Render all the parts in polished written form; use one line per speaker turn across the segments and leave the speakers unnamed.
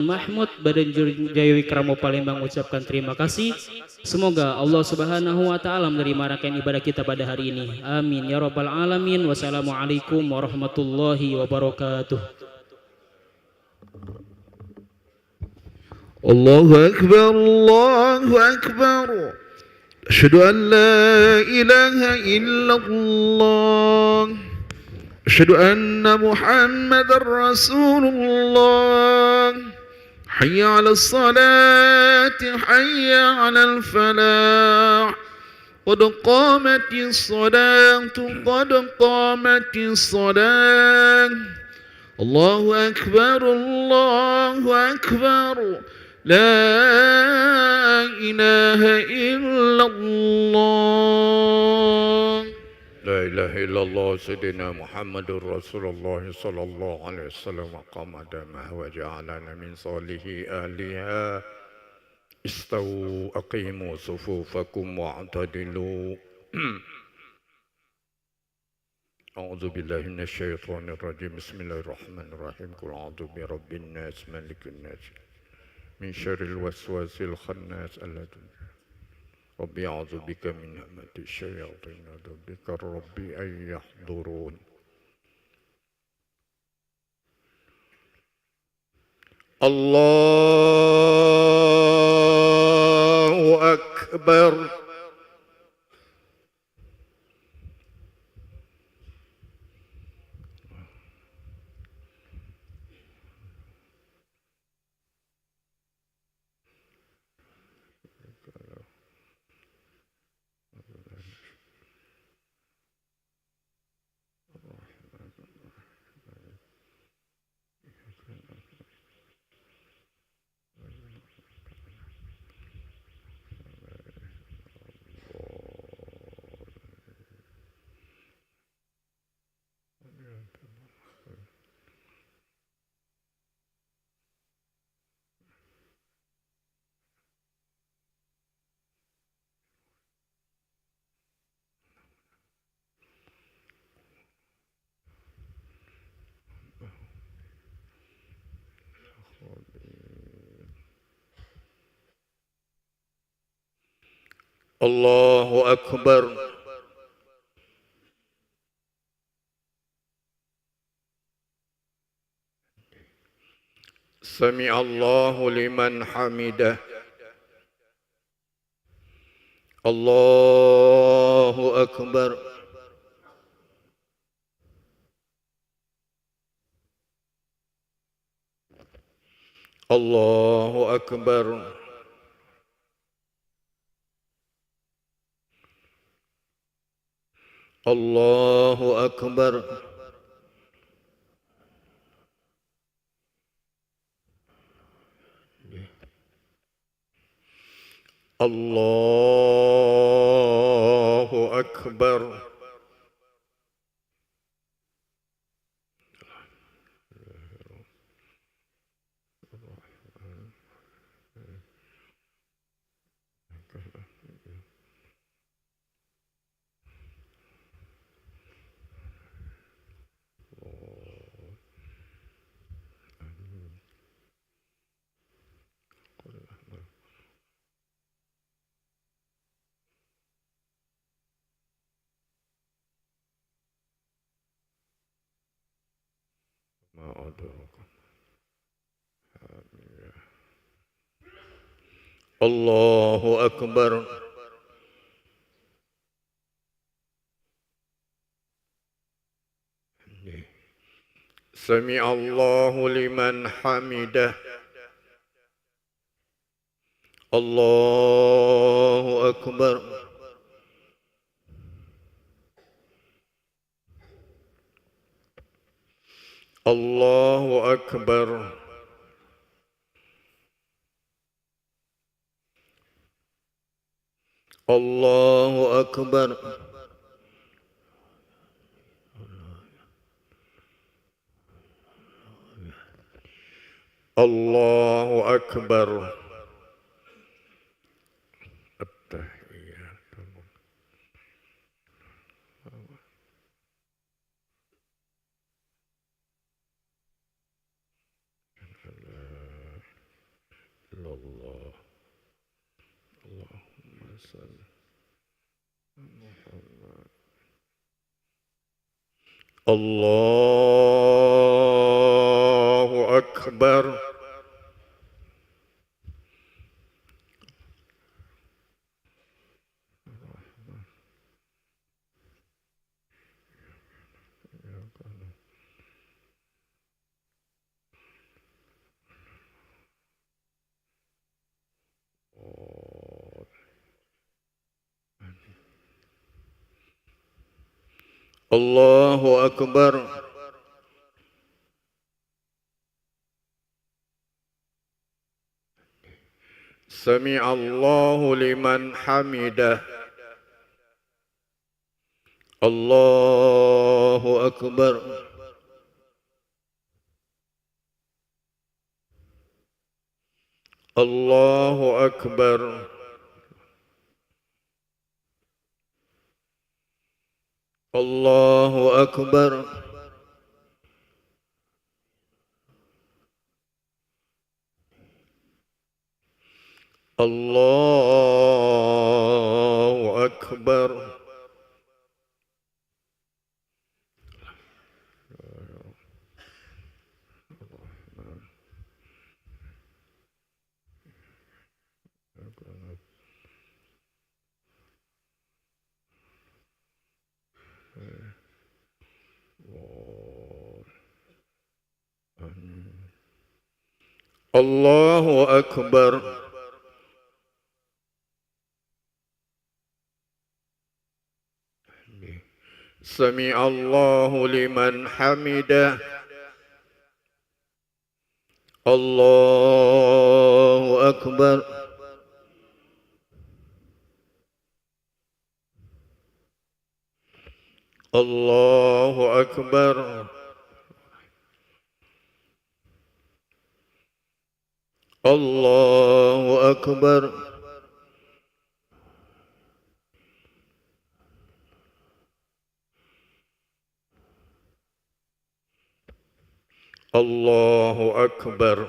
Mahmud Badanjur Jayawi Kramo Palembang ucapkan terima kasih. Semoga Allah Subhanahu wa taala menerima ibadah kita pada hari ini. Amin ya rabbal alamin. Wassalamualaikum warahmatullahi wabarakatuh.
Allahu akbar, Allahu akbar. Asyhadu an la ilaha illallah. Asyhadu anna Muhammadar Rasulullah. حي على الصلاة حي على الفلاح قد قامت الصلاة قد قامت الصلاة الله أكبر الله أكبر لا إله إلا الله
لا إله إلا الله سيدنا محمد رسول الله صلى الله عليه وسلم قام دمه وجعلنا من صالح أهلها استووا أقيموا صفوفكم واعتدلوا أعوذ بالله من الشيطان الرجيم بسم الله الرحمن الرحيم قل أعوذ برب الناس ملك الناس من شر الوسواس الخناس الذي ربي أعوذ بك من همة الشياطين أعوذ بك ربي أن يحضرون الله أكبر الله أكبر سمع الله لمن حمده الله أكبر الله أكبر الله أكبر الله أكبر ما أدرك الله أكبر سمع الله لمن حمده الله أكبر الله أكبر الله أكبر الله أكبر illallah. Allahumma salli Muhammad. Allahu Akbar. Allahu Akbar. Sami'allahu liman hamidah. Allahu Akbar. Allahu Akbar. Allahu Akbar. Allahu Akbar. Allahu Akbar. Sami'allahu liman hamidah. Allahu Akbar. Allahu Akbar. Allahu Akbar. Allahu Akbar.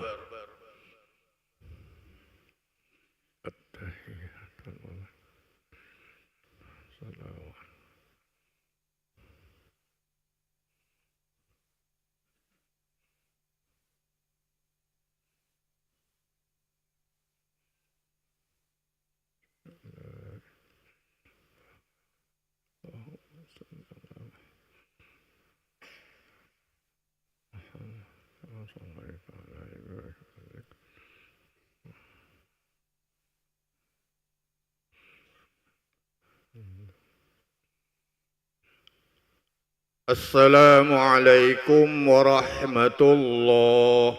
Assalamualaikum warahmatullah.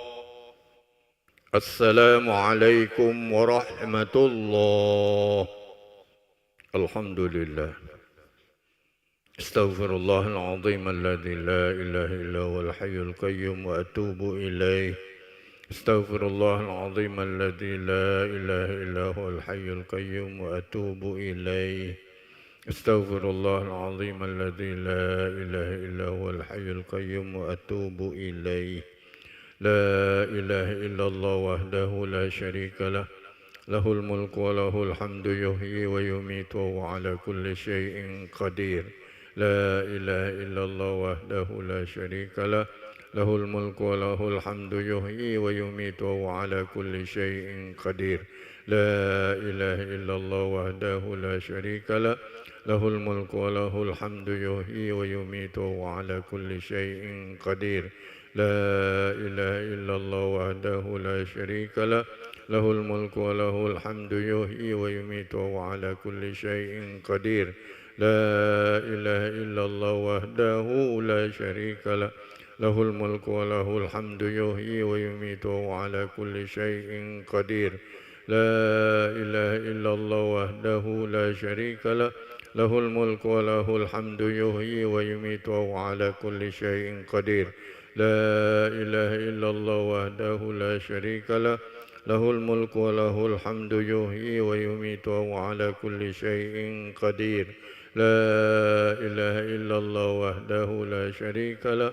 Assalamualaikum warahmatullah. Alhamdulillah. Astaghfirullahal azim alladzi la ilaha illa huwal hayyul qayyum wa atubu ilaih. Astaghfirullahal azim alladzi la ilaha illa huwal hayyul qayyum wa atubu ilaih. Astaghfirullahal azim alladzi la ilaha illa huwal hayyul qayyum wa atubu ilaih. La ilaha illallah wahdahu la syarika lah. Lahul mulku wa lahul hamdu yuhyi wa yumiitu wa huwa ala kulli syai'in qadir. La ilaha illallah wahdahu la syarika lah. Lahul mulku wa lahul hamdu yuhyi wa yumiitu wa huwa ala kulli syai'in qadir. La ilaha illallah wahdahu la syarika lah. Lahul mulku wa lahul hamdu yuhyi wa yumiitu wa huwa ala kulli syai'in qadir. La ilaha illallah wahdahu la syarika lah. Lahul mulku wa lahul hamdu yuhyi wa yumiitu wa huwa ala kulli syai'in qadir. La ilaha illallah wahdahu la syarika lah. Lahul mulku wa lahul hamdu yuhyi wa yumiitu wa huwa ala kulli syai'in qadir. La ilaha illallah wahdahu la syarika lah. Lahul mulku wa lahul hamdu yuhyi wa yumiitu wa huwa ala kulli syai'in qadir. La ilaha illallah wahdahu la syarika lah. Lahul mulku wa lahul hamdu yuhyi wa yumiitu wa huwa ala kulli syai'in qadir. La ilaha illallah wahdahu la syarika lah.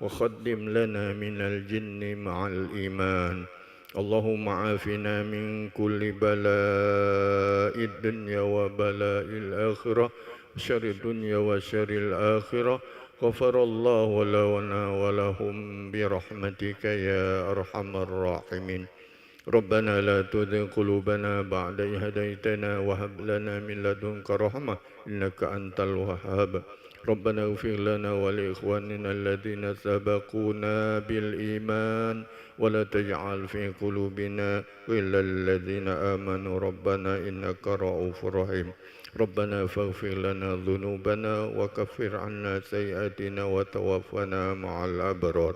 وخدم لنا من الجن مع الإيمان اللهم عافنا من كل بلاء الدنيا وبلاء الآخرة وشر الدنيا وشر الآخرة غفر الله لنا ولهم برحمتك يا أرحم الراحمين ربنا لا تزغ قلوبنا بعد إذ هديتنا وهب لنا من لدنك رحمة إنك أنت الوهاب ربنا اغفر لنا ولإخواننا الذين سبقونا بالإيمان ولا تجعل في قلوبنا غلا للذين آمنوا ربنا إنك رؤوف رحيم ربنا فاغفر لنا ذنوبنا وكفر عنا سيئاتنا وتوفنا مع الأبرار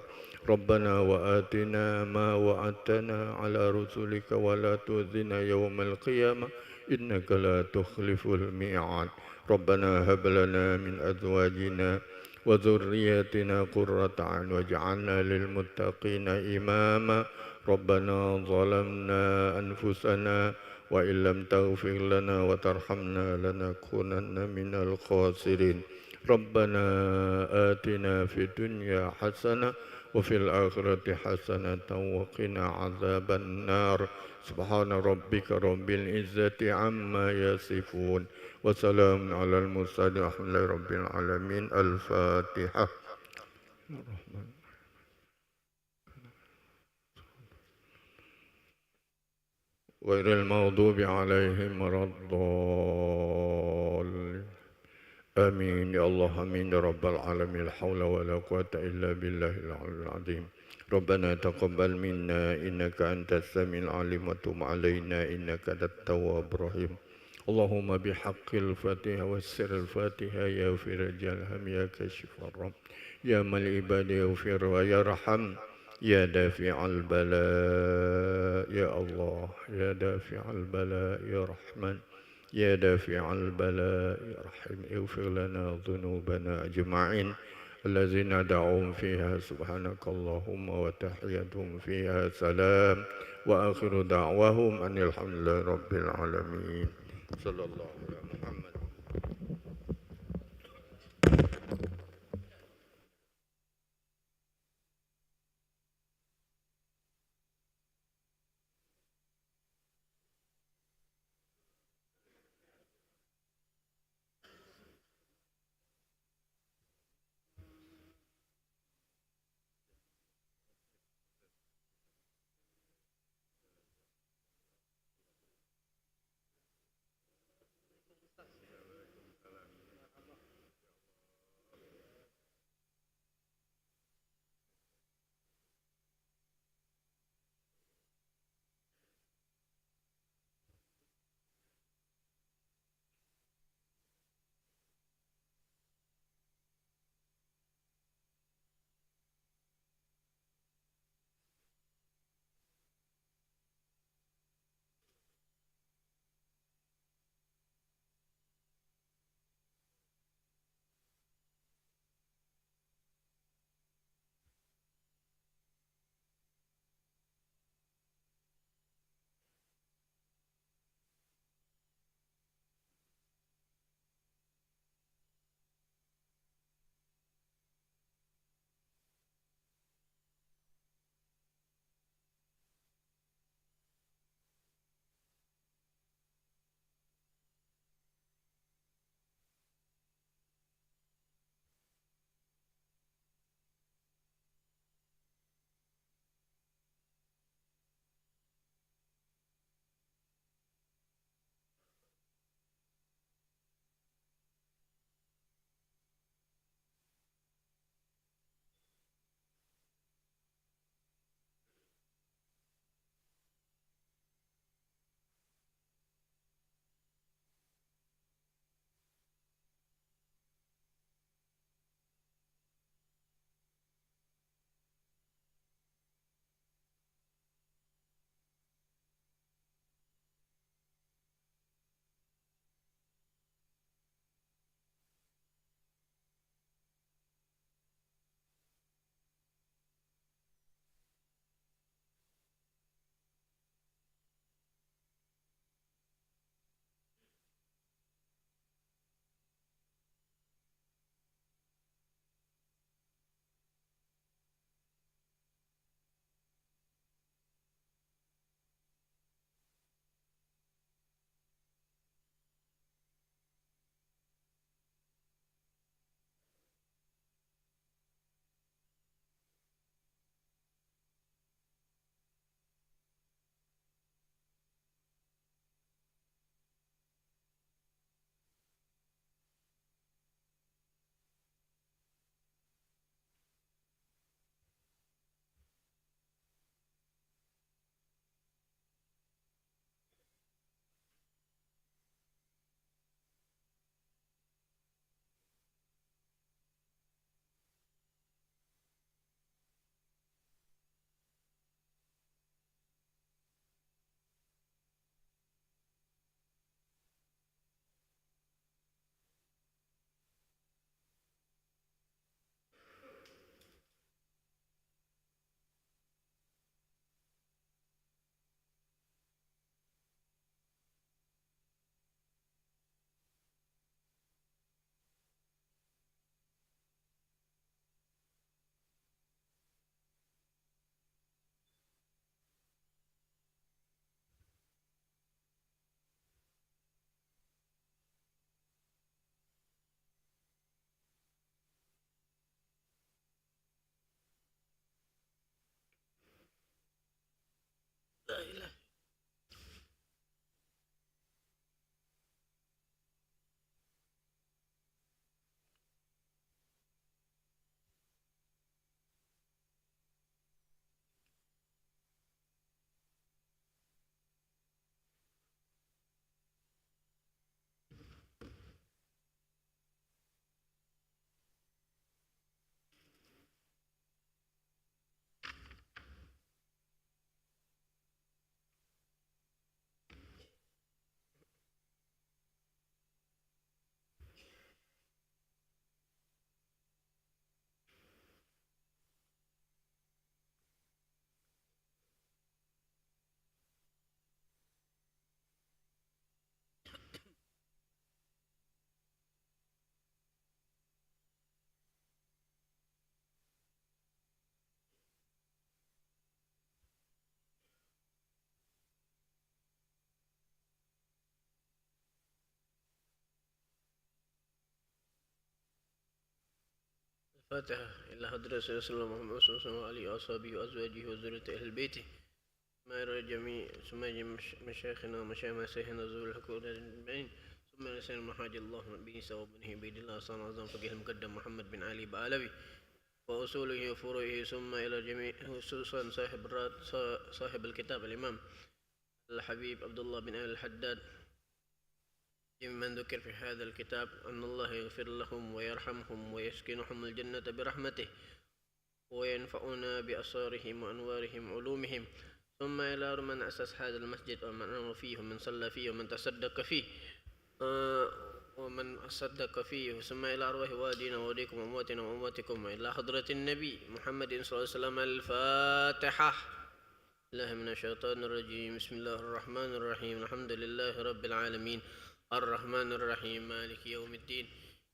ربنا وآتنا ما وعدتنا على رسلك ولا تخزنا يوم القيامة إنك لا تخلف الميعاد ربنا هب لنا من أزواجنا وذرياتنا قرة أعين واجعلنا للمتقين إماما ربنا ظلمنا أنفسنا وإن لم تغفر لنا وترحمنا لنكونن من الخاسرين ربنا آتنا في الدنيا حسنة وفي الآخرة حسنة وقنا عذاب النار سبحان ربك رب العزة عما يصفون وسلام على المرسلين الحمد لله رب العالمين الفاتحة غير المغضوب عليهم ولا الضالين آمين يا الله آمين يا رب العالمين لا حول ولا قوة إلا بالله العلي العظيم ربنا تقبل منا إنك أنت السميع العليم وتب علينا إنك أنت التواب الرحيم اللهم بحق الفاتحة والسر الفاتحة يا فرج الهم يا كاشف الرب يا من العباد يغفر ويرحم يا دافع البلاء يا الله يا دافع البلاء يا رحمن يا دافع البلاء يا رحيم اغفر لنا ذنوبنا أجمعين الذين دعوهم فيها سبحانك اللهم وتحيتهم فيها سلام وآخر دعواهم أن الحمد لله رب العالمين صلى الله على محمد
فاتحة إلى حضرة رسول الله محمد صلى الله عليه وصحبه وأزواجه وذريته أهل بيته ما يرى جميع ثم مشايخنا ومشايخ مسيحنا ذوي الحقوق أجمعين ثم لسان المحاج الله به وابنه بيد الله صلى الله عليه وسلم فقيه المقدم محمد بن علي بعلوي وأصوله وفروعه ثم إلى جميع خصوصا صاحب الكتاب الإمام الحبيب عبد الله بن أبي الحداد ممن ذكر في هذا الكتاب أن الله يغفر لهم ويرحمهم ويسكنهم الجنة برحمته وينفعنا بأسرارهم وأنوارهم علومهم ثم إلى من أسس هذا المسجد ومن أمر فيه ومن صلى فيه ومن تصدق فيه ثم إلى أرواح والدينا ووالديكم وأمواتنا وأمواتكم وإلى حضرة النبي محمد صلى الله عليه وسلم. الفاتحة. الله من الشيطان الرجيم. بسم الله الرحمن الرحيم. الحمد لله رب العالمين الرحمن الرحيم مالك يوم الدين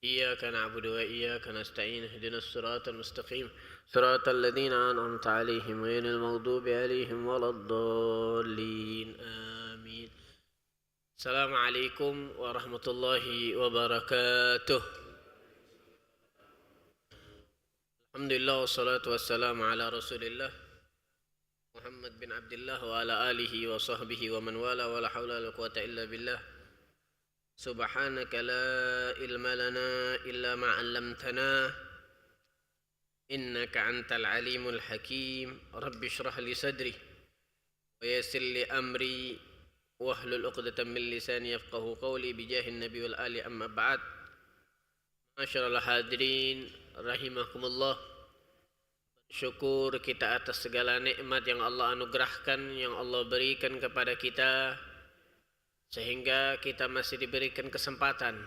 إياك نعبد وإياك نستعين اهدنا الصراط المستقيم صراط الذين أنعمت عليهم غير المغضوب عليهم ولا الضالين آمين. السلام عليكم ورحمة الله وبركاته. الحمد لله والصلاة والسلام على رسول الله محمد بن عبد الله وعلى آله وصحبه ومن والاه ولا حول ولا قوة إلا بالله. سبحانك لا علم لنا إلا ما علمتنا إنك أنت العليم الحكيم. رب اشرح لي صدري ويسر لي أمري واحلل عقدة من لساني يفقهوا قولي بجاه النبي والآل. أما بعد. معاشر الحاضرين rahimakumullah. Syukur kita atas segala nikmat yang Allah anugerahkan, yang Allah berikan kepada kita, sehingga kita masih diberikan kesempatan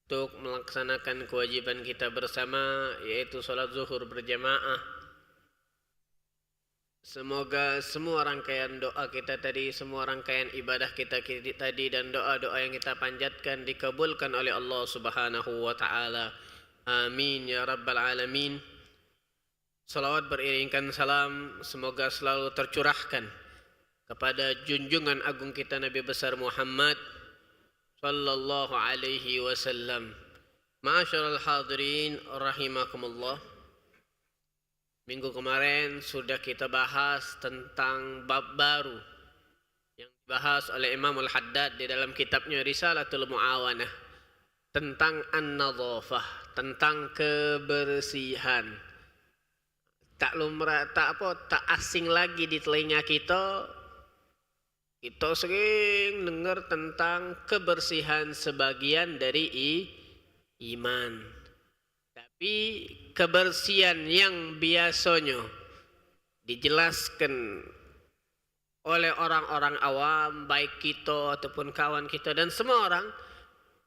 untuk melaksanakan kewajiban kita bersama, yaitu sholat zuhur berjamaah. Semoga semua rangkaian doa kita tadi, semua rangkaian ibadah kita tadi dan doa-doa yang kita panjatkan dikabulkan oleh Allah Subhanahu wa taala. Amin ya rabbal alamin. Salawat beriringkan salam semoga selalu tercurahkan kepada junjungan agung kita Nabi besar Muhammad sallallahu alaihi wasallam. Ma'asyiral hadirin rahimakumullah. Minggu kemarin sudah kita bahas tentang bab baru yang dibahas oleh Imam Al-Haddad di dalam kitabnya Risalatul Mu'awanah tentang an-nadhafah, tentang kebersihan. Tak asing lagi di telinga kita. Kita sering dengar tentang kebersihan sebagian dari iman. Tapi kebersihan yang biasanya dijelaskan oleh orang-orang awam, baik kita ataupun kawan kita dan semua orang,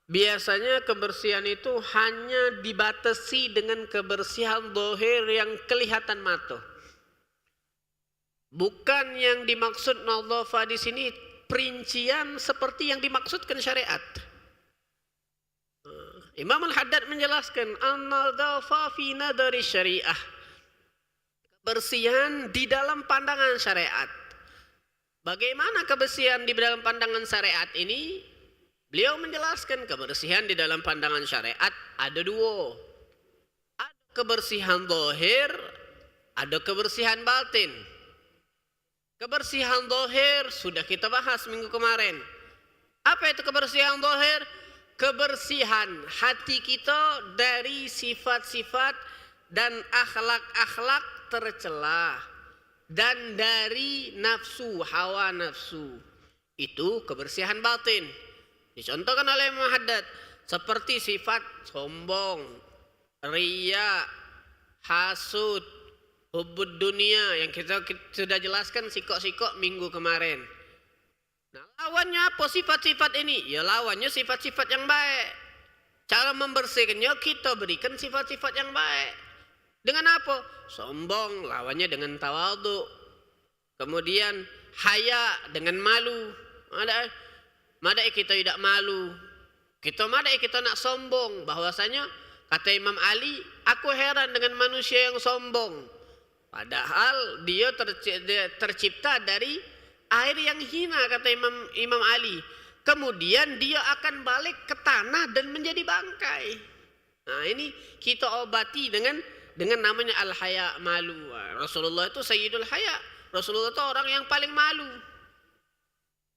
biasanya kebersihan itu hanya dibatasi dengan kebersihan zahir yang kelihatan mata. Bukan yang dimaksud nadhafah di sini perincian seperti yang dimaksudkan syariat. Imam Al-Haddad menjelaskan an-nadhafah fi nadari syariah. Kebersihan di dalam pandangan syariat. Bagaimana kebersihan di dalam pandangan syariat ini? Beliau menjelaskan kebersihan di dalam pandangan syariat ada dua. Ada kebersihan zahir, ada kebersihan batin. Kebersihan zahir sudah kita bahas minggu kemarin. Apa itu kebersihan zahir? Kebersihan hati kita dari sifat-sifat dan akhlak-akhlak tercela dan dari nafsu, hawa nafsu. Itu kebersihan batin. Dicontohkan oleh Imam Haddad seperti sifat sombong, riya, hasud, hubbud dunia yang kita sudah jelaskan sikok-sikok minggu kemarin. Nah, lawannya apa sifat-sifat ini? Ya lawannya sifat-sifat yang baik. Cara membersihkannya kita berikan sifat-sifat yang baik. Dengan apa? Sombong, lawannya dengan tawadhu. Kemudian haya dengan malu. Madai kita tidak malu. Kita nak sombong. Bahwasanya kata Imam Ali, aku heran dengan manusia yang sombong. Padahal dia tercipta dari air yang hina, kata Imam Ali. Kemudian dia akan balik ke tanah dan menjadi bangkai. Nah, ini kita obati dengan namanya al-haya, malu. Rasulullah itu sayyidul haya. Rasulullah itu orang yang paling malu.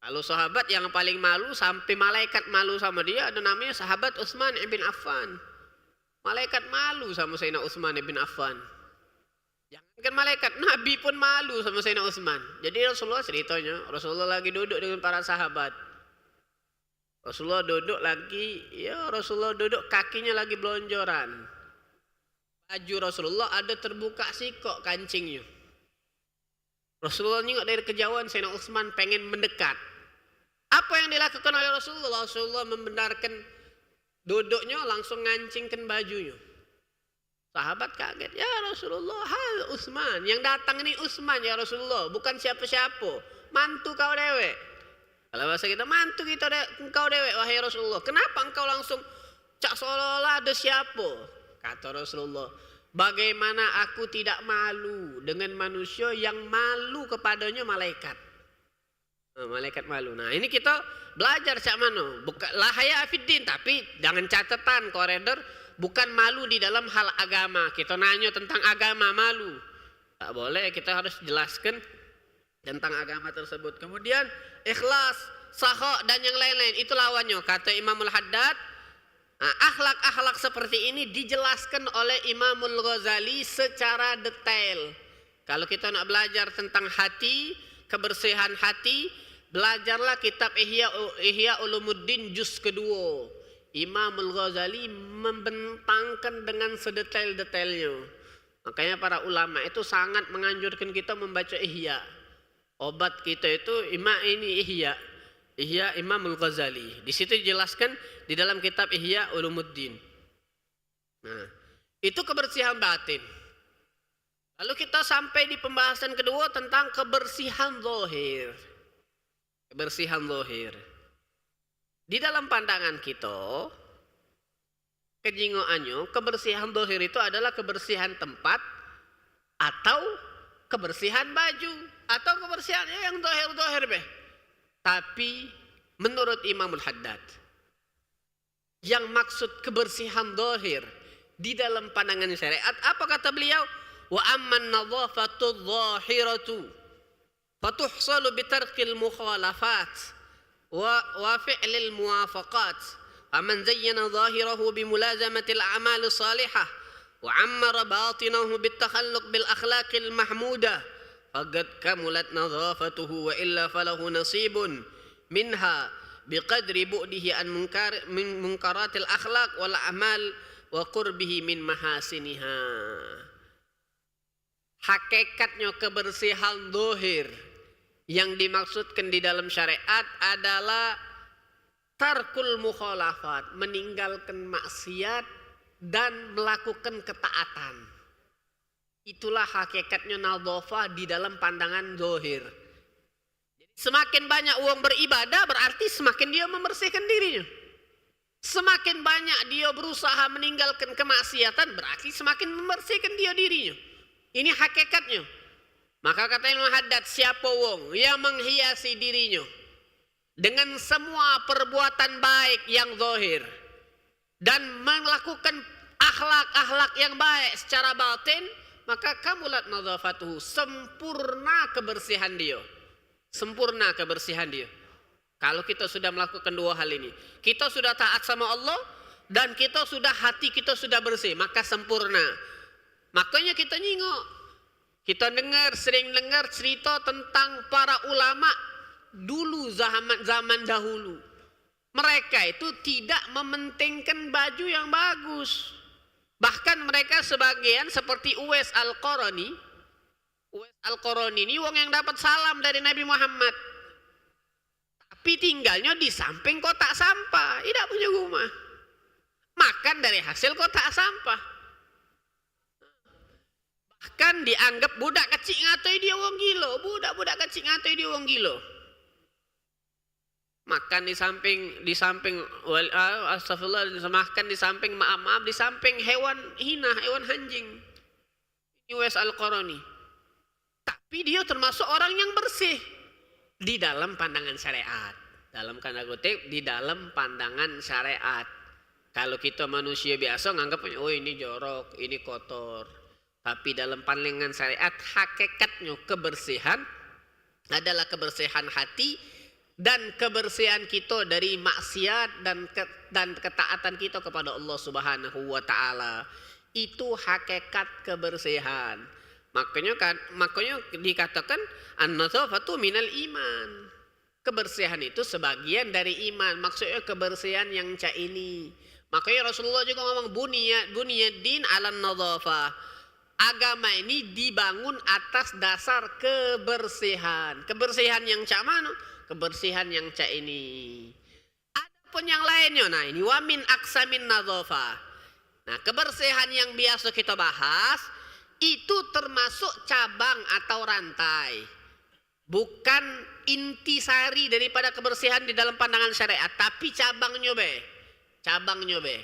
Kalau sahabat yang paling malu sampai malaikat malu sama dia ada namanya sahabat Utsman ibn Affan. Malaikat malu sama Sayyidina Utsman ibn Affan. Jangankan malaikat, Nabi pun malu sama Sayyidina Utsman. Jadi Rasulullah ceritanya, Rasulullah lagi duduk dengan para sahabat. Rasulullah duduk kakinya lagi belonjoran. Baju Rasulullah ada terbuka sikok kancingnya. Rasulullah nengok dari kejauhan, Sayyidina Utsman pengen mendekat. Apa yang dilakukan oleh Rasulullah? Rasulullah membenarkan duduknya, langsung ngancingkan bajunya. Sahabat kaget, ya Rasulullah, hal Utsman. Yang datang ini Utsman ya Rasulullah, bukan siapa-siapa. Mantu kau dewek. Kalau bahasa kita, mantu kita engkau dewek wahai Rasulullah. Kenapa engkau langsung cak seolah-olah ada siapa? Kata Rasulullah, bagaimana aku tidak malu dengan manusia yang malu kepadanya malaikat. Malaikat malu. Nah ini kita belajar cak mano. Bukan la haya fiddin, tapi jangan catatan koridor, bukan malu di dalam hal agama. Kita nanya tentang agama malu. Tak boleh, kita harus jelaskan tentang agama tersebut. Kemudian ikhlas, sakha dan yang lain-lain itu lawannya. Kata Imamul Haddad, akhlak-akhlak seperti ini dijelaskan oleh Imamul Ghazali secara detail. Kalau kita nak belajar tentang hati, kebersihan hati, belajarlah kitab Ihya Ulumuddin juz kedua. Imamul Ghazali membentangkan dengan sedetail-detailnya. Makanya para ulama itu sangat menganjurkan kita membaca Ihya. Obat kita itu Ihya Imamul Ghazali. Di situ dijelaskan di dalam kitab Ihya Ulumuddin. Nah, itu kebersihan batin. Lalu kita sampai di pembahasan kedua tentang kebersihan zahir. Kebersihan zahir. Di dalam pandangan kita, kejingoannya, kebersihan zahir itu adalah kebersihan tempat atau kebersihan baju atau kebersihannya yang zahir-zahir beh. Tapi menurut Imamul Haddad, yang maksud kebersihan zahir di dalam pandangan syariat, apa kata beliau? Wa amman nadhafatu dhahiratu fatuhsalu bitarkil mukhalafat wa fi'lil muwafaqat. Aman zayyana zahirahu bimulazamatil a'mal salihah wa ammara batinahu bitakhalluq bil akhlaqil mahmudah faqad kamulat nadhafatuhu wa illa falahu nasibun minha biqadri bu'dihi an munkaratil akhlaq wal a'mal wa qurbihi min mahasiniha. Hakikatnya kebersihan zahir yang dimaksudkan di dalam syariat adalah tarkul mukhalafat, meninggalkan maksiat dan melakukan ketaatan. Itulah hakikatnya nadhafah di dalam pandangan zahir. Semakin banyak uang beribadah berarti semakin dia membersihkan dirinya. Semakin banyak dia berusaha meninggalkan kemaksiatan berarti semakin membersihkan dia dirinya. Ini hakikatnya. Maka kata Imam Haddad, siapa wong yang menghiasi dirinya dengan semua perbuatan baik yang zahir dan melakukan akhlak-akhlak yang baik secara batin, maka kamulat nadhafatuhu, sempurna kebersihan dia. Sempurna kebersihan dia. Kalau kita sudah melakukan dua hal ini, kita sudah taat sama Allah dan hati kita sudah bersih, maka sempurna. Makanya kita nyingok, kita sering dengar cerita tentang para ulama dulu, zaman dahulu. Mereka itu tidak mementingkan baju yang bagus. Bahkan mereka sebagian seperti Uwais Al-Qarani. Uwais Al-Qarani ini wong yang dapat salam dari Nabi Muhammad. Tapi tinggalnya di samping kotak sampah, tidak punya rumah. Makan dari hasil kotak sampah. Bahkan dianggap budak kecil ngatoi dia wong gila. Budak-budak kecil ngatoi dia wong gila. Makan di samping astagfirullah, makan di samping maaf di samping hewan hina, hewan anjing. Ini Uwais Al-Qarani. Tapi dia termasuk orang yang bersih di dalam pandangan syariat. Dalam tanda kutip, di dalam pandangan syariat. Kalau kita manusia biasa nganggap, oh ini jorok, ini kotor. Tapi dalam pandangan syariat, hakikatnya kebersihan adalah kebersihan hati dan kebersihan kita dari maksiat dan ketaatan kita kepada Allah Subhanahu wa taala. Itu hakikat kebersihan. Makanya dikatakan an-nadzafatu minal iman. Kebersihan itu sebagian dari iman. Maksudnya kebersihan yang ini. Makanya Rasulullah juga ngomong bunya din ala nadzafah. Agama ini dibangun atas dasar kebersihan. Kebersihan yang cak mana? Kebersihan yang cak ini. Adapun yang lainnya, nah ini wamin aksamin nadzafah. Nah, kebersihan yang biasa kita bahas itu termasuk cabang atau rantai. Bukan intisari daripada kebersihan di dalam pandangan syariat, tapi cabangnya be. Cabangnya be.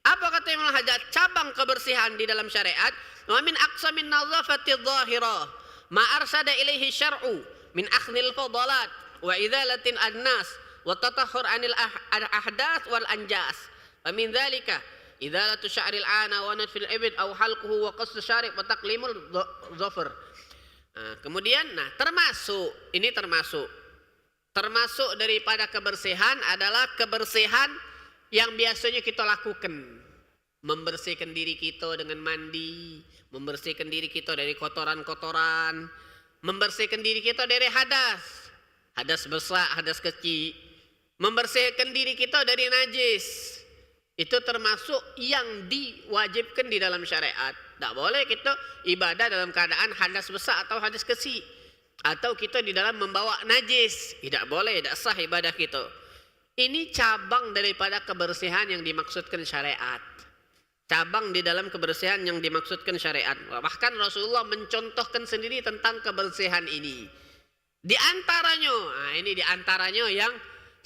Apa kata Imam Hajar? Cabang kebersihan di dalam syariat, wa min aqsamin nadzafati adh-dhahira ma arsada ilaihi syar'u min akhdhil fadalat wa idzalatin annas wa tatahhur anil ahdath wal anjas. Wa min dzalika idzalatu sya'ril ana wa natfil ibd aw halquhu wa qassu syarib wa taqlimul dhafar. Kemudian termasuk daripada kebersihan adalah kebersihan yang biasanya kita lakukan. Membersihkan diri kita dengan mandi, membersihkan diri kita dari kotoran-kotoran, membersihkan diri kita dari hadas besar, hadas kecil, membersihkan diri kita dari najis. Itu termasuk yang diwajibkan di dalam syariat. Tak boleh kita ibadah dalam keadaan hadas besar atau hadas kecil, atau kita di dalam membawa najis. Tidak boleh, tidak sah ibadah kita. Ini cabang daripada kebersihan yang dimaksudkan syariat. Cabang di dalam kebersihan yang dimaksudkan syariat. Bahkan Rasulullah mencontohkan sendiri tentang kebersihan ini. Di antaranya yang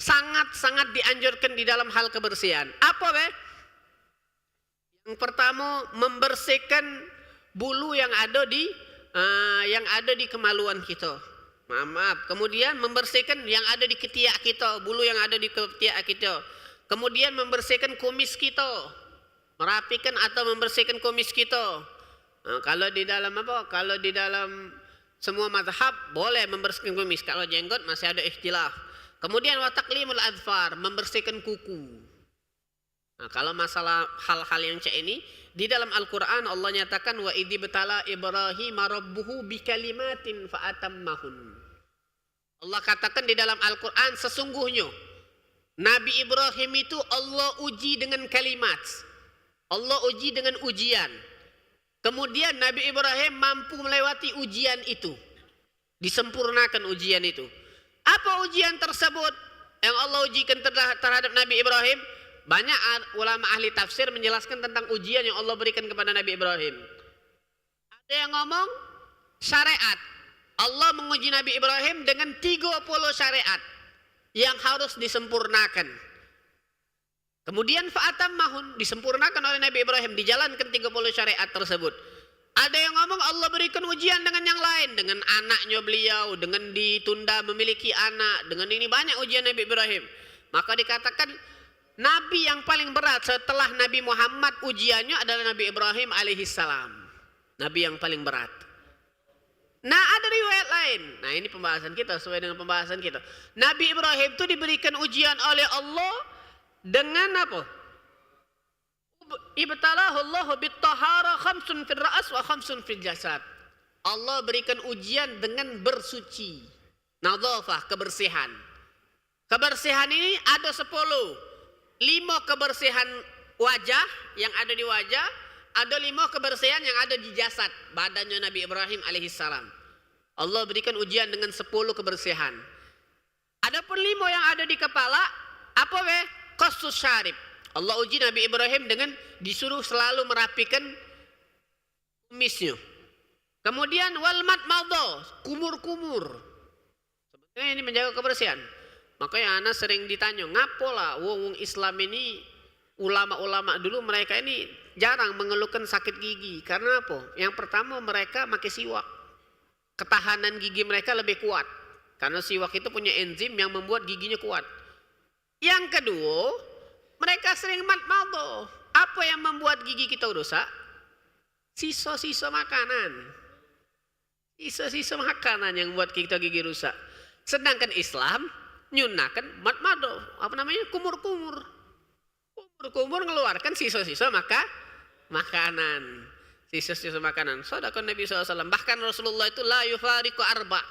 sangat-sangat dianjurkan di dalam hal kebersihan. Apa be? Yang pertama, membersihkan bulu yang ada di kemaluan kita. Maaf. Kemudian membersihkan yang ada di ketiak kita, bulu yang ada di ketiak kita. Kemudian membersihkan kumis kita. Merapikan atau membersihkan kumis kita. Kalau di dalam semua mazhab boleh membersihkan kumis. Kalau jenggot masih ada ikhtilaf. Kemudian wa taqlimul adfar, membersihkan kuku. Nah, kalau masalah hal-hal yang cak ini di dalam Al-Qur'an Allah nyatakan wa idzibtala Ibrahim rabbuhu bikalimatin fa'atammahun. Allah katakan di dalam Al-Qur'an, sesungguhnya Nabi Ibrahim itu Allah uji dengan kalimat. Allah uji dengan ujian. Kemudian Nabi Ibrahim mampu melewati ujian itu. Disempurnakan ujian itu. Apa ujian tersebut yang Allah ujikan terhadap Nabi Ibrahim? Banyak ulama ahli tafsir menjelaskan tentang ujian yang Allah berikan kepada Nabi Ibrahim. Ada yang ngomong syariat. Allah menguji Nabi Ibrahim dengan 30 syariat yang harus disempurnakan. Kemudian fa'atammahun, disempurnakan oleh Nabi Ibrahim, dijalankan 30 syariat tersebut. Ada yang ngomong Allah berikan ujian dengan yang lain, dengan anaknya beliau, dengan ditunda memiliki anak, dengan ini banyak ujian Nabi Ibrahim. Maka dikatakan Nabi yang paling berat setelah Nabi Muhammad ujiannya adalah Nabi Ibrahim alaihissalam. Nabi yang paling berat. Nah, ada riwayat lain. Nah, ini pembahasan kita sesuai dengan pembahasan kita. Nabi Ibrahim itu diberikan ujian oleh Allah dengan apa? Ibtalahu Allahu bit-tahara khamsun fil ra's wa khamsun fil jasad. Allah berikan ujian dengan bersuci. Nadzafah, kebersihan. Kebersihan ini ada 10. 5 kebersihan wajah yang ada di wajah, ada 5 kebersihan yang ada di jasad, badannya Nabi Ibrahim alaihissalam. Allah berikan ujian dengan 10 kebersihan. Adapun 5 yang ada di kepala, apa be? Qassus syarib. Allah uji Nabi Ibrahim dengan disuruh selalu merapikan kumisnya. Kemudian wal madmadha, kumur-kumur. Sebenarnya ini menjaga kebersihan. Makanya anak sering ditanya, ngapola wong Islam ini, ulama-ulama dulu mereka ini jarang mengeluhkan sakit gigi. Karena apa? Yang pertama mereka pakai siwak. Ketahanan gigi mereka lebih kuat. Karena siwak itu punya enzim yang membuat giginya kuat. Yang kedua, Mereka sering madmadoh. Apa yang membuat gigi kita rusak? Sisa-sisa makanan. Sisa-sisa makanan yang membuat kita gigi rusak. Sedangkan Islam nyunahkan madmadoh. Apa namanya? Kumur-kumur. Kumur-kumur ngeluarkan sisa-sisa makanan. Sisa-sisa makanan. Sadaqah Nabi SAW. Bahkan Rasulullah itu la yufariqu arba'.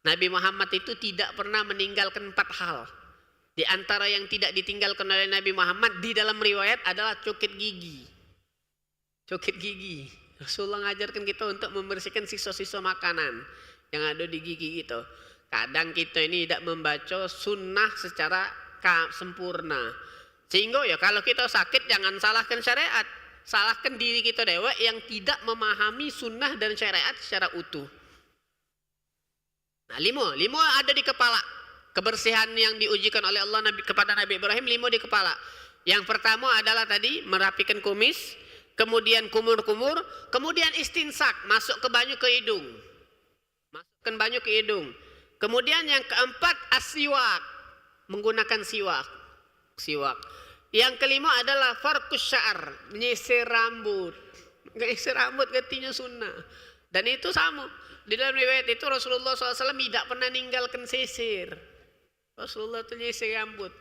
Nabi Muhammad itu tidak pernah meninggalkan 4 hal. Di antara yang tidak ditinggalkan oleh Nabi Muhammad di dalam riwayat adalah cukit gigi. Cukit gigi. Rasulullah ngajarkan kita untuk membersihkan sisa-sisa makanan yang ada di gigi kita. Kadang kita ini tidak membaca sunnah secara sempurna. Sehingga ya kalau kita sakit jangan salahkan syariat. Salahkan diri kita dewa yang tidak memahami sunnah dan syariat secara utuh. Nah, limo ada di kepala. Kebersihan yang diujikan oleh Allah kepada Nabi Ibrahim, 5 di kepala. Yang pertama adalah tadi merapikan kumis, kemudian kumur-kumur, kemudian istinsak, masuk ke banyu ke hidung. Masukkan banyu ke hidung. Kemudian yang keempat asyiwak, menggunakan siwak. Yang kelima adalah farkus sya'ar, menyisir rambut. Menyisir rambut gantinya sunnah. Dan itu sama. Di dalam riwayat itu Rasulullah SAW tidak pernah ninggalkan sisir. Rasulullah itu nyisir rambut.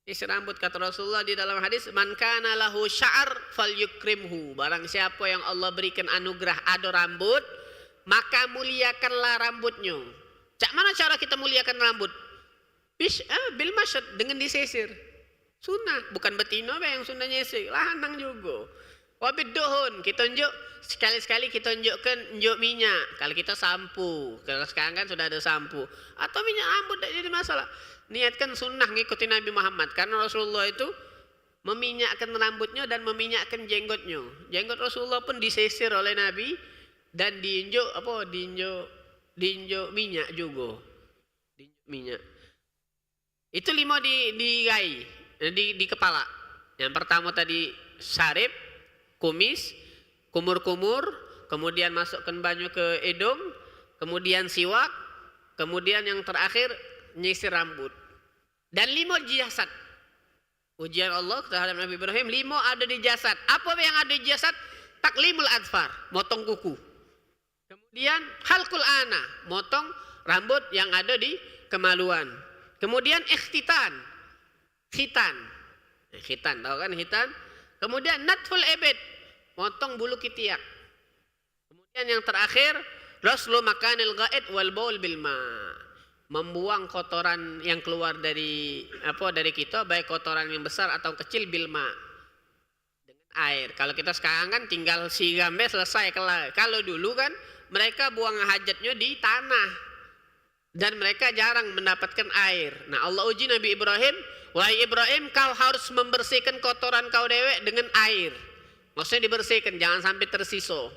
Nyisir rambut kata Rasulullah di dalam hadis, man kana lahu sya'ar falyukrimhu. Barang siapa yang Allah berikan anugerah ada rambut, maka muliakanlah rambutnya. Cak mana cara kita muliakan rambut? Bil masyad, dengan disisir. Sunnah, bukan betina yang sunnah nyisir, lanang juga. Wabid dohun, kita unjuk sekali-sekali kita unjukkan minyak. Kalau kita sampo, kalau sekarang kan sudah ada sampo. Atau minyak rambut tidak jadi masalah. Niatkan sunnah ngikuti Nabi Muhammad. Karena Rasulullah itu meminyakkan rambutnya dan meminyakkan jenggotnya. Jenggot Rasulullah pun disisir oleh Nabi dan diinjuk minyak juga. Diinjuk minyak. Itu 5 di kepala. Yang pertama tadi syarib, kumis, kumur-kumur, kemudian masukkan banyu ke hidung, kemudian siwak, kemudian yang terakhir nyisir rambut. Dan 5 di jasad. Ujian Allah terhadap Nabi Ibrahim, 5 ada di jasad. Apa yang ada di jasad? Taklimul adfar, motong kuku. Kemudian halqul ana, motong rambut yang ada di kemaluan. Kemudian ikhtitan, khitan, tahu kan khitan? Kemudian natful ebed, motong bulu ketiak. Kemudian yang terakhir, raslu makanil ghaid wal baul bil ma, membuang kotoran yang keluar dari kita, baik kotoran yang besar atau kecil bil ma, dengan air. Kalau kita sekarang kan tinggal siram selesai kelar. Kalau dulu kan mereka buang hajatnya di tanah dan mereka jarang mendapatkan air. Nah, Allah uji Nabi Ibrahim, wahai Ibrahim, kau harus membersihkan kotoran kau dewek dengan air. Maksudnya dibersihkan, jangan sampai tersisa.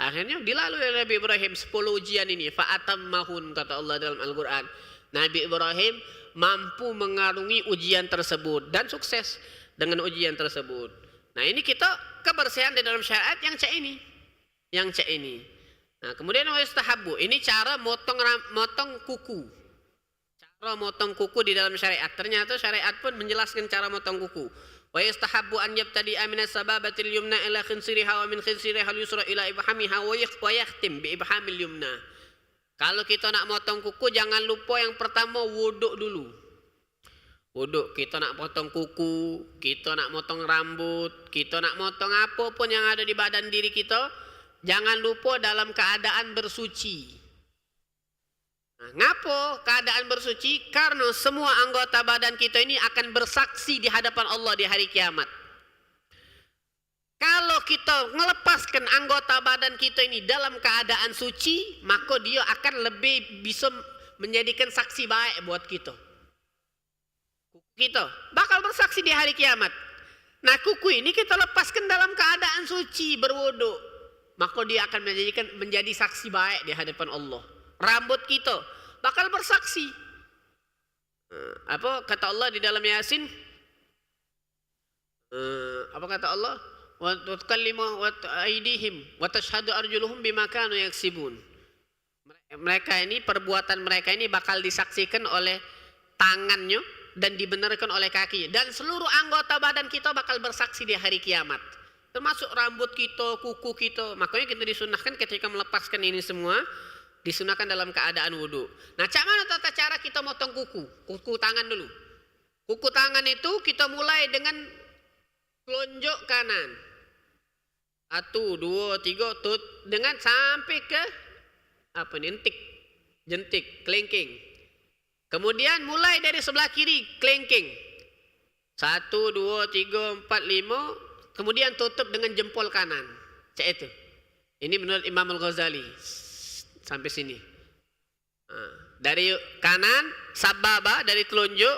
Akhirnya dilalui oleh Nabi Ibrahim 10 ujian ini. Fa'atammahun, kata Allah dalam Al-Quran. Nabi Ibrahim mampu mengarungi ujian tersebut dan sukses dengan ujian tersebut. Nah, ini kita kebersihan di dalam syariat yang cek ini. Nah, kemudian wayastahabbu, ini cara motong kuku. Cara motong kuku di dalam syariat. Ternyata syariat pun menjelaskan cara motong kuku. Wa yastahabbu an yabtadi'a min as-sababatil yumna ila khinsiriha wa min khinsiriha al-yusra ila ibhamiha wa yakhtim bi ibhamil yumna. Kalau kita nak motong kuku jangan lupa yang pertama wuduk dulu. Wuduk, kita nak potong kuku, kita nak motong rambut, kita nak motong apapun yang ada di badan diri kita, jangan lupa dalam keadaan bersuci. Nah, ngapo keadaan bersuci? Karena semua anggota badan kita ini akan bersaksi di hadapan Allah di hari kiamat. Kalau kita melepaskan anggota badan kita ini dalam keadaan suci, maka dia akan lebih bisa menjadikan saksi baik buat kita. Kuku kita bakal bersaksi di hari kiamat. Nah, kuku ini kita lepaskan dalam keadaan suci, berwudu, maka dia akan menjadi saksi baik di hadapan Allah. Rambut kita bakal bersaksi. Apa kata Allah di dalam Yasin? Apa kata Allah? Wa tukallimu wa aydihim wa tashhadu arjuluhum bima kanu yaksibun. Mereka ini, perbuatan mereka ini bakal disaksikan oleh tangannya dan dibenarkan oleh kaki, dan seluruh anggota badan kita bakal bersaksi di hari kiamat, termasuk rambut kita, kuku kita. Makanya kita disunahkan ketika melepaskan ini semua, disunahkan dalam keadaan wudu. Nah, cak mana tata cara kita motong kuku tangan dulu. Kuku tangan itu kita mulai dengan telunjuk kanan, 1, 2, 3, tut, dengan sampai ke jentik, kelingking. Kemudian mulai dari sebelah kiri, kelingking, 1, 2, 3, 4, 5. Kemudian tutup dengan jempol kanan. Cek itu. Ini menurut Imam Al-Ghazali. Sampai sini. Dari kanan, sababa, dari telunjuk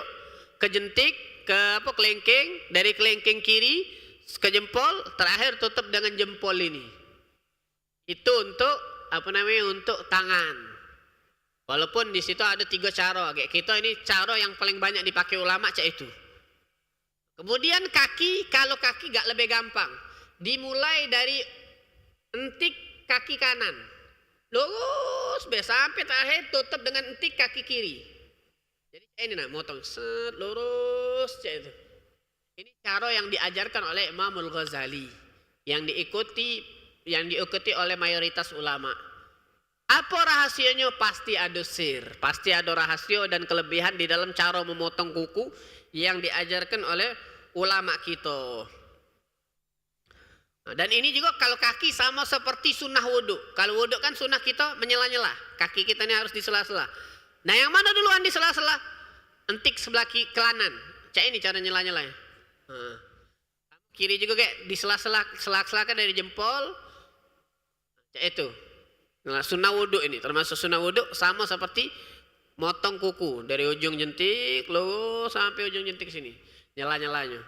ke jentik, ke kelingking, dari kelingking kiri ke jempol, terakhir tutup dengan jempol ini. Itu untuk untuk tangan. Walaupun di situ ada 3 cara. Kayak kita ini cara yang paling banyak dipakai ulama cak itu. Kemudian kaki, kalau kaki gak lebih gampang. Dimulai dari entik kaki kanan, lurus sampai terakhir tutup dengan entik kaki kiri. Jadi ini motong set lurus itu. Ini cara yang diajarkan oleh Imam Al-Ghazali, yang diikuti oleh mayoritas ulama. Apa rahasianya? Pasti ada sir, pasti ada rahasia dan kelebihan di dalam cara memotong kuku yang diajarkan oleh ulama kita. Dan ini juga kalau kaki sama seperti sunnah wudhu. Kalau wudhu kan sunnah kita menyela-nyela, kaki kita ini harus di sela-sela. Nah, yang mana duluan di sela-sela? Entik sebelah kanan. Cak ini cara nyela-nyela ya. Kiri juga kayak di sela-sela kan dari jempol. Cak itu. Nah, sunnah wudhu ini termasuk sunnah wudhu, sama seperti motong kuku dari ujung jentik lurus sampai ujung jentik sini. Nyela-nyelanya.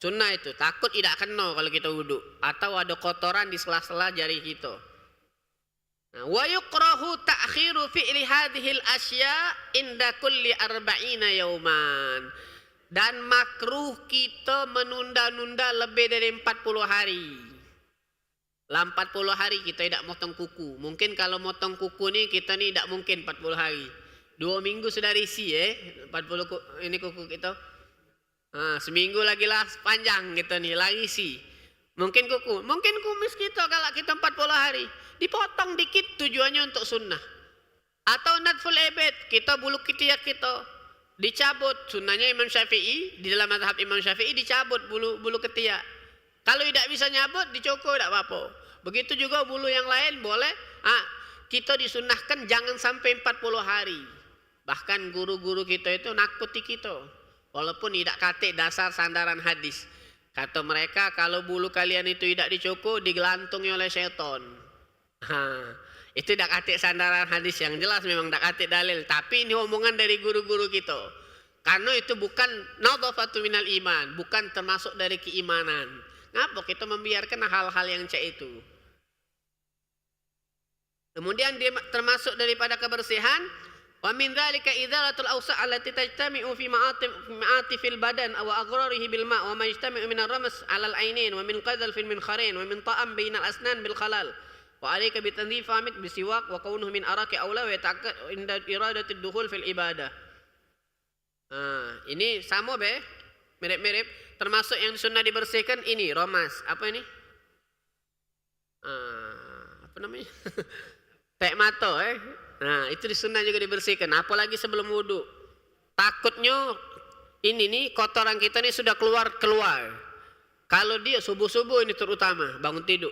Sunnah itu, takut tidak kena kalau kita wudhu atau ada kotoran di sela-sela jari kita. Nah, wa yukrahu ta'khiru fi'li hadhil asya inda kulli 40 yauman. Dan makruh kita menunda-nunda lebih dari 40 hari. 40 hari kita tidak motong kuku. Mungkin kalau motong kuku nih kita nih tidak mungkin 40 hari. 2 minggu sudah risi 40 ini kuku kita. Seminggu lagi lah panjang gitu nih lagi sih. Mungkin kumis kita kalau kita 40 hari dipotong dikit tujuannya untuk sunnah. Atau natful ebed, kita bulu ketiak kita dicabut, sunnahnya Imam Syafi'i, di dalam mazhab Imam Syafi'i dicabut bulu ketiak. Kalau tidak bisa nyabut dicukur tidak apa-apa. Begitu juga bulu yang lain boleh. Kita disunnahkan jangan sampai 40 hari. Bahkan guru-guru kita itu nakuti kita. Walaupun tidak kate dasar sandaran hadis. Kata mereka kalau bulu kalian itu tidak dicukur digelantungi oleh syaitan. Itu tidak kate sandaran hadis, yang jelas memang tidak kate dalil. Tapi ini omongan dari guru-guru kita. Karena itu bukan nadhafatu minal iman, bukan termasuk dari keimanan. Ngapa kita membiarkan hal-hal yang cek itu? Kemudian dia termasuk daripada kebersihan. Wa min dzalika idzalatul awsa' allati tajtami'u fi ma'atifil badan aw aghrarihi bil ma' wa ma yajtami'u min ar-ramas 'ala al-'ainain wa min qadhal fil minkharain wa min ta'am bainal asnan bil khalal wa 'alayka bi tanzif famik bi siwak wa kaunuhu min araqi aula wa ta'akkad inda iradati ad-dukhul fil ibadah. Ini sama mirip-mirip, termasuk yang sunnah dibersihkan ini romas. Apa ini? Apa namanya? Tek mato Nah, itu di sunnah juga dibersihkan, apalagi sebelum wudhu. Takutnya ini nih kotoran kita nih sudah keluar. Kalau dia subuh-subuh ini terutama bangun tidur.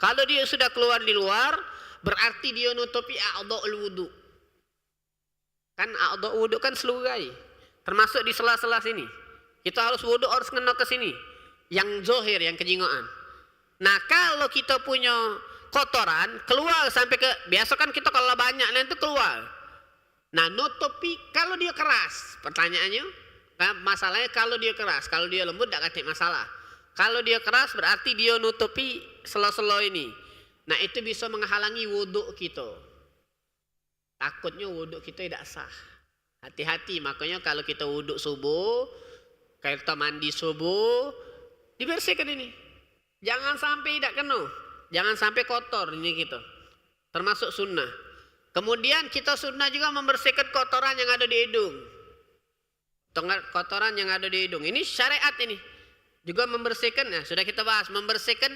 Kalau dia sudah keluar di luar, berarti dia nutupi a'dha'ul wudu. Kan a'dha' wudu kan seluruh, termasuk di sela-sela sini. Kita harus wudhu harus kena ke sini. Yang zohir, yang kejingoan. Nah, kalau kita punya kotoran keluar sampai ke, biasa kan kita kalau banyak nanti keluar. Nah, nutupi kalau dia keras. Pertanyaannya, masalahnya kalau dia keras, kalau dia lembut tidak ada masalah. Kalau dia keras berarti dia nutupi selo-selo ini. Nah, itu bisa menghalangi wudhu kita. Takutnya wudhu kita tidak sah. Hati-hati, makanya kalau kita wudhu subuh, kayak kita mandi subuh, dibersihkan ini. Jangan sampai tidak kena. Jangan sampai kotor ini kita. Termasuk sunnah. Kemudian kita sunnah juga membersihkan kotoran yang ada di hidung. kotoran yang ada di hidung. Ini syariat ini. Juga membersihkan, nah sudah kita bahas, membersihkan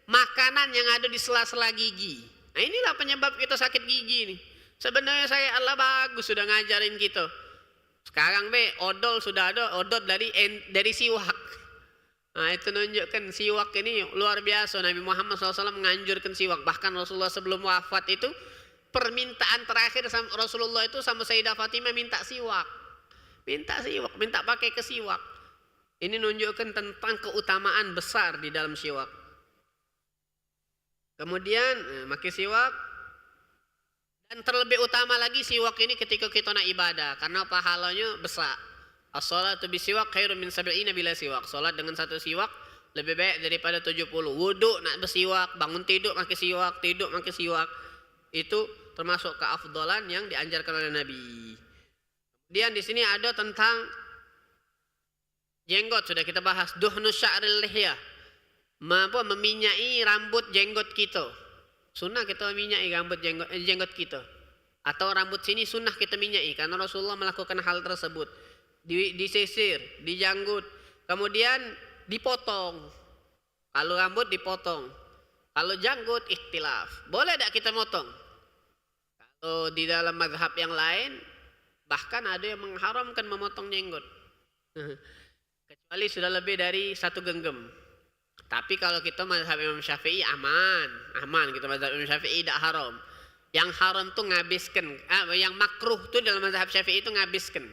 makanan yang ada di sela-sela gigi. Nah inilah penyebab kita sakit gigi nih. Sebenarnya Allah bagus sudah ngajarin kita. Sekarang odol sudah ada, odol dari siwak. Nah itu nunjukkan siwak ini luar biasa. Nabi Muhammad SAW menganjurkan siwak. Bahkan Rasulullah sebelum wafat itu, permintaan terakhir Rasulullah itu sama Sayyidah Fatimah minta siwak. Minta pakai ke siwak. Ini nunjukkan tentang keutamaan besar di dalam siwak. Kemudian pakai siwak. Dan terlebih utama lagi siwak ini ketika kita nak ibadah. Karena pahalanya besar. As-salatu bisiwak khairun min sab'ina bila siwak. Salat dengan satu siwak lebih baik daripada 70. Wuduk nak bersiwak, bangun tidur pakai siwak, tidur pakai siwak. Itu termasuk keafdalan yang dianjurkan oleh Nabi. Kemudian di sini ada tentang jenggot, sudah kita bahas. Duhnu sya'ril lihyah, meminyai rambut jenggot kita. Sunnah kita meminyai rambut jenggot kita. Atau rambut sini sunnah kita minyai, karena Rasulullah melakukan hal tersebut. Disisir, dijanggut, kemudian dipotong. Kalau rambut dipotong, kalau janggut ikhtilaf. Boleh tak kita motong? Kalau di dalam mazhab yang lain, bahkan ada yang mengharamkan memotong jenggot. Kecuali sudah lebih dari 1 genggam. Tapi kalau kita mazhab Imam Syafi'i aman kita mazhab Imam Syafi'i tidak haram. Yang haram tuh ngabiskan, yang makruh tuh dalam mazhab Syafi'i itu ngabiskan.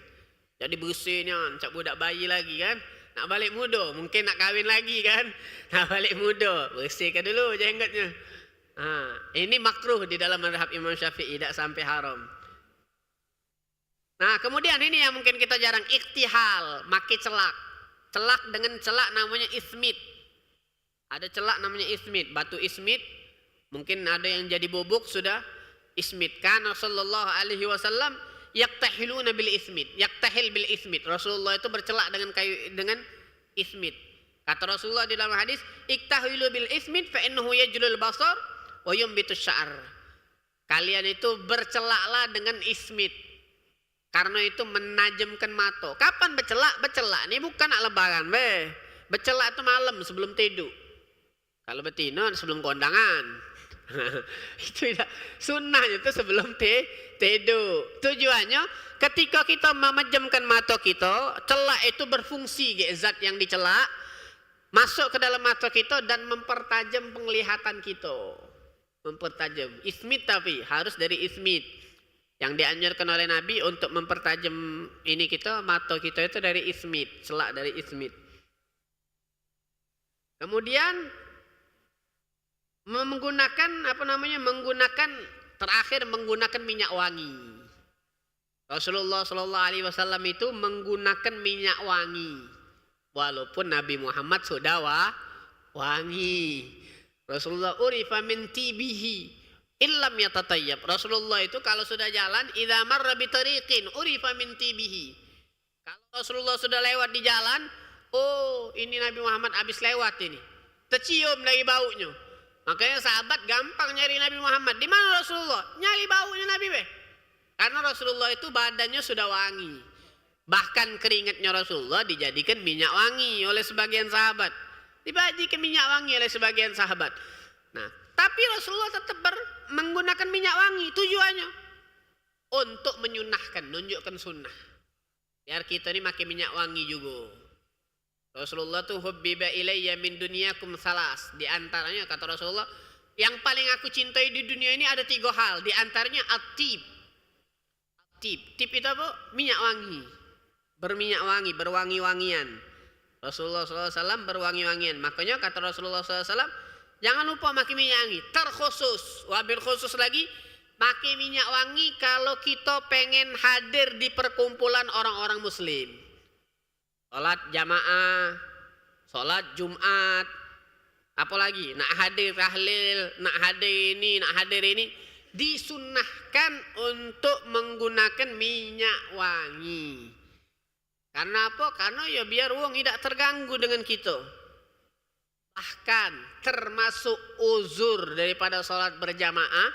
Jadi bersihnya, cak budak bayi lagi kan, nak balik muda, mungkin nak kahwin lagi kan, nak balik muda, bersihkan dulu jenggotnya. Ini makruh di dalam mazhab Imam Syafi'i, tidak sampai haram. Nah kemudian ini yang mungkin kita jarang, iktihal, maki celak. Celak dengan celak namanya ismit. Ada celak namanya ismit, batu ismit. Mungkin ada yang jadi bubuk sudah ismit. Karena Sallallahu Alaihi Wasallam yaktahiluna bil ismit, yaktahil bil ismit. Rasulullah itu bercelak dengan ismit. Kata Rasulullah di dalam hadis, iktahilu bil ismit fa innahu yajlul basar wa yumbitus sya'ar. Kalian itu bercelaklah dengan ismit, karena itu menajamkan mata. Kapan bercelak? Bercelak ini bukan nak lebaran, bercelak itu malam sebelum tidur. Kalau betina sebelum kondangan. Itu tidak sunnahnya itu sebelum tidur. Tujuannya ketika kita memejamkan mata kita, celak itu berfungsi, zat yang dicelak masuk ke dalam mata kita dan mempertajam penglihatan kita. Mempertajam ismit, tapi harus dari ismit. Yang dianjurkan oleh Nabi untuk mempertajam ini kita, mata kita itu dari ismit, celak dari ismit. Kemudian menggunakan menggunakan minyak wangi. Rasulullah Shallallahu Alaihi Wasallam itu menggunakan minyak wangi, walaupun Nabi Muhammad sudah wangi. Rasulullah urifa min tibihi illam yatatayyab. Rasulullah itu kalau sudah jalan, idza marra bi tariqin urifa min tibihi. Kalau Rasulullah sudah lewat di jalan, oh ini Nabi Muhammad habis lewat ini, tercium dari baunya. Makanya sahabat gampang nyari Nabi Muhammad. Di mana Rasulullah? Nyari baunya Nabi Karena Rasulullah itu badannya sudah wangi. Bahkan keringatnya Rasulullah dijadikan minyak wangi oleh sebagian sahabat. Dijadikan minyak wangi oleh sebagian sahabat. Nah, tapi Rasulullah tetap menggunakan minyak wangi. Tujuannya untuk menyunahkan, menunjukkan sunnah. Biar kita ini pakai minyak wangi juga. Rasulullah tuh hubbiba ilayya min dunyakum salas. Di antaranya kata Rasulullah, yang paling aku cintai di dunia ini ada 3 hal. Di antaranya at-tib. Tib itu apa? Minyak wangi. Berminyak wangi, berwangi-wangian. Rasulullah SAW berwangi-wangian. Makanya kata Rasulullah SAW, jangan lupa pakai minyak wangi. Terkhusus, wabil khusus lagi, pakai minyak wangi kalau kita pengen hadir di perkumpulan orang-orang muslim. Salat jamaah, salat Jumat, apalagi nak hadir tahlil, nak hadir ini, disunnahkan untuk menggunakan minyak wangi. Karena apa? Karena ya biar wong tidak terganggu dengan kita. Bahkan termasuk uzur daripada salat berjamaah,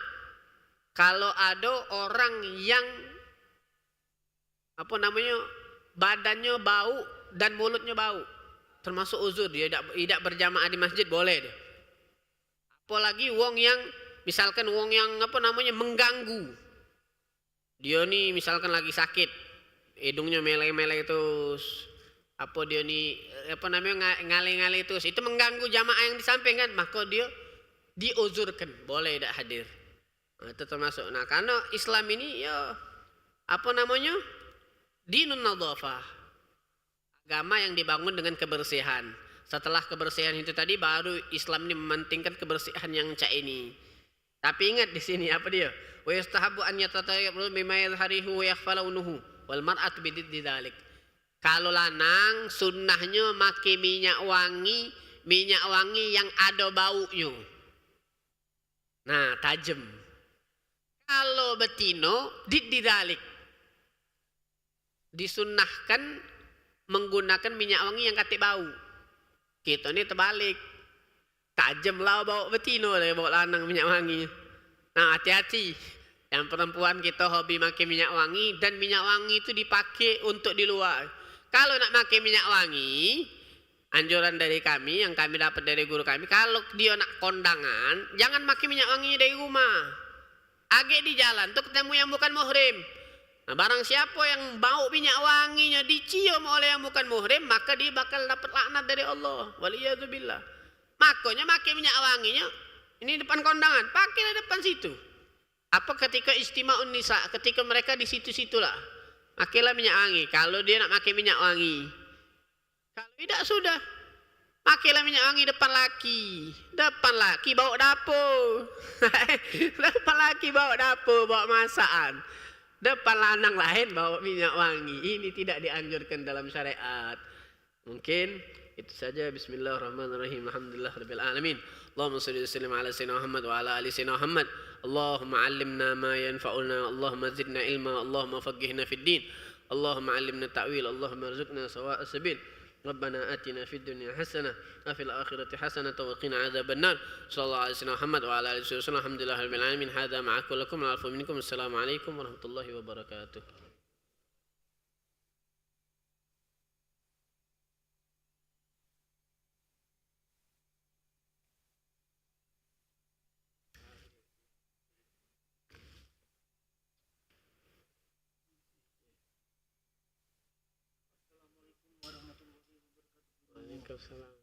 kalau ada orang yang badannya bau dan mulutnya bau, termasuk uzur, dia tidak berjamaah di masjid boleh dia. Apalagi wong yang misalkan wong yang mengganggu. Dia nih misalkan lagi sakit, hidungnya melek-melek terus, dia nih ngale-ngale terus, itu mengganggu jamaah yang di samping kan, maka dia diuzurkan, boleh tidak hadir. Nah, itu termasuk. Nah, karena Islam ini ya dinun nadhafah, agama yang dibangun dengan kebersihan. Setelah kebersihan itu tadi baru Islam ini mementingkan kebersihan yang ini. Tapi ingat di sini apa dia? Wa yastahabu an yatatayyab bima yadhharihu wa yakhfa launuhu wal mar'atu bididdi dzalik. Kalau lanang sunnahnya make minyak wangi yang ada baunya. Nah, tajam. Kalau betino diddi dzalik, disunnahkan menggunakan minyak wangi yang katik bau. Kita ini terbalik, tajam lah bawa betino dari bawa lanang minyak wangi. Nah, hati-hati, yang perempuan kita hobi pakai minyak wangi, dan minyak wangi itu dipakai untuk di luar. Kalau nak pakai minyak wangi, anjuran dari kami yang kami dapat dari guru kami, kalau dia nak kondangan, jangan pakai minyak wangi dari rumah. Agak di jalan tuh ketemu yang bukan muhrim. Nah, barang siapa yang bau minyak wanginya dicium oleh yang bukan muhrim, maka dia bakal dapat laknat dari Allah. Waliyadzubillah. Makanya pakai minyak wanginya ini depan kondangan, pakailah depan situ. Apa ketika istima'un nisa, ketika mereka di situ-situlah, pakailah minyak wangi. Kalau dia nak pakai minyak wangi, kalau tidak sudah, pakailah minyak wangi depan laki bawa dapur. Depan laki bawa dapur, bawa masakan. Depan lanang lain bawa minyak wangi. Ini tidak dianjurkan dalam syariat. Mungkin itu saja. Bismillahirrahmanirrahim. Alhamdulillahirabbil alamin. Allahumma shalli wa sallim ala sayyidina Muhammad wa ala ali sayyidina Muhammad. Allahumma 'allimna ma yanfa'una, Allahumma zidna ilma, Allahumma faqqihna fid din. Allahumma 'allimna ta'wil, Allahumma arzuqna sawa'as sabil. ربنا آتنا في الدنيا حسنة وفي الآخرة حسنة وقنا عذاب النار صلى الله عليه وسلم محمد وعلى آله وسلم الحمد لله رب العالمين هذا معكم لكم العفو منكم السلام عليكم ورحمة الله وبركاته Waalaikumsalam.